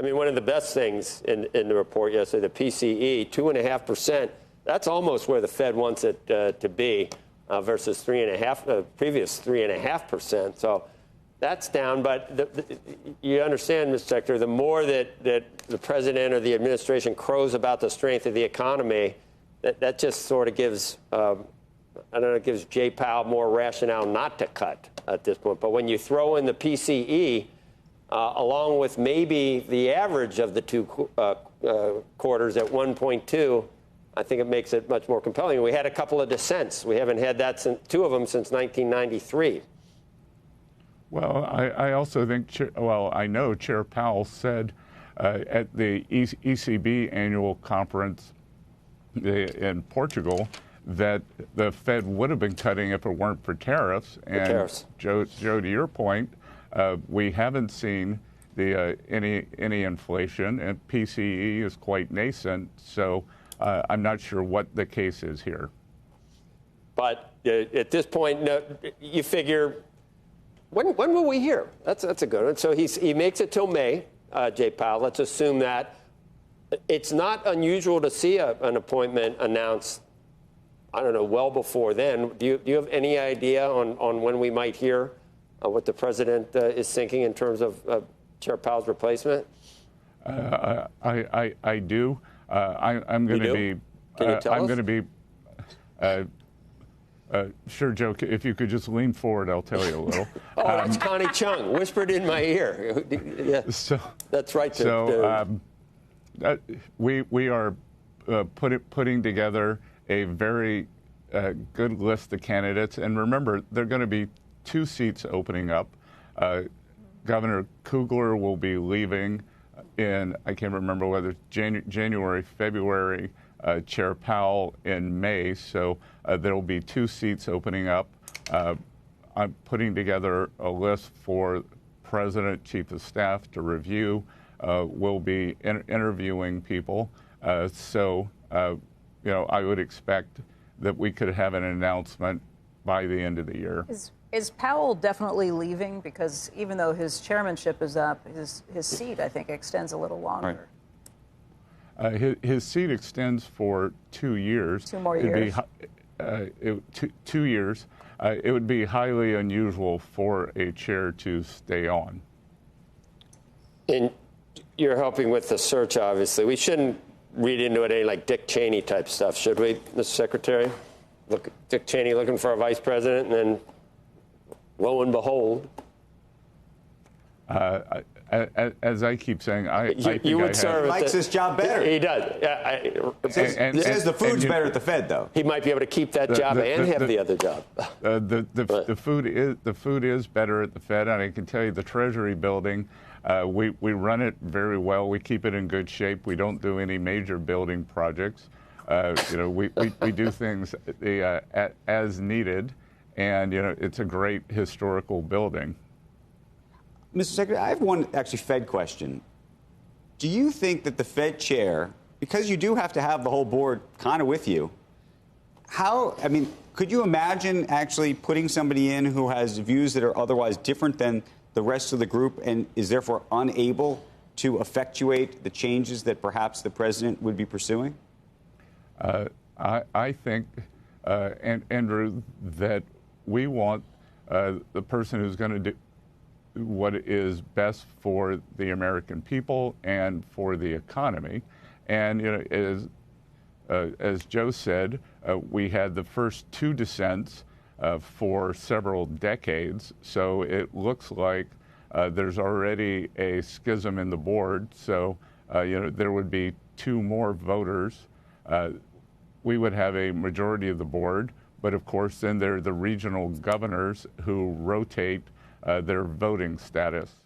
I mean, one of the best things in the report yesterday, the PCE, 2.5%. That's almost where the Fed wants it to be versus 3.5%, previous 3.5%. So that's down. But you understand, Mr. Secretary, the more that the president or the administration crows about the strength of the economy, that just sort of gives, I don't know, it gives Jay Powell more rationale not to cut at this point. But when you throw in the PCE, along with maybe the average of the two quarters at 1.2, I think it makes it much more compelling. We had a couple of dissents. We haven't had that two of them since 1993. Well, I also think, I know Chair Powell said at the ECB annual conference in Portugal that the Fed would have been cutting if it weren't for tariffs. And Joe, to your point, we haven't seen any inflation, and PCE is quite nascent. So I'm not sure what the case is here. But at this point, you figure, when will we hear? That's a good one. So he makes it till May, Jay Powell. Let's assume that. It's not unusual to see an appointment announced, I don't know, well before then. Do you have any idea on when we might hear what the president is thinking in terms of Chair Powell's replacement? I do. I'm going to be. Can you tell us? I'm going to be. Sure, Joe. If you could just lean forward, I'll tell you a little. Oh, that's Connie Chung whispered in my ear. Yeah, so, that's right. We are putting together a very good list of candidates, and remember, there are going to be 2 seats opening up. Governor Kugler will be leaving in, I can't remember whether it's January, February, Chair Powell in May. So there will be 2 seats opening up. I'm putting together a list for President, Chief of Staff to review. We'll be interviewing people. So I would expect that we could have an announcement by the end of the year. Is Powell definitely leaving? Because even though his chairmanship is up, his seat, I think, extends a little longer. Right. His seat extends for 2 years. 2 more years. 2 years. It would be highly unusual for a chair to stay on. And you're helping with the search, obviously. We shouldn't read into it any like Dick Cheney type stuff, should we, Mr. Secretary? Look, Dick Cheney looking for a vice president, and then lo and behold. As I keep saying, I think he likes his job better. He does. He says the food's better at the Fed, though. He might be able to keep that job and have the other job. The food is better at the Fed, and I can tell you the Treasury building, we run it very well. We keep it in good shape. We don't do any major building projects. We do things as needed, and it's a great historical building. Mr. Secretary, I have one actually Fed question. Do you think that the Fed chair, because you do have to have the whole board kind of with you, could you imagine actually putting somebody in who has views that are otherwise different than the rest of the group and is therefore unable to effectuate the changes that perhaps the president would be pursuing? I think, Andrew, that we want the person who's going to do what is best for the American people and for the economy. And as Joe said, we had the first 2 dissents for several decades. So it looks like there's already a schism in the board. So there would be 2 more voters. We would have a majority of the board, but of course then there are the regional governors who rotate their voting status.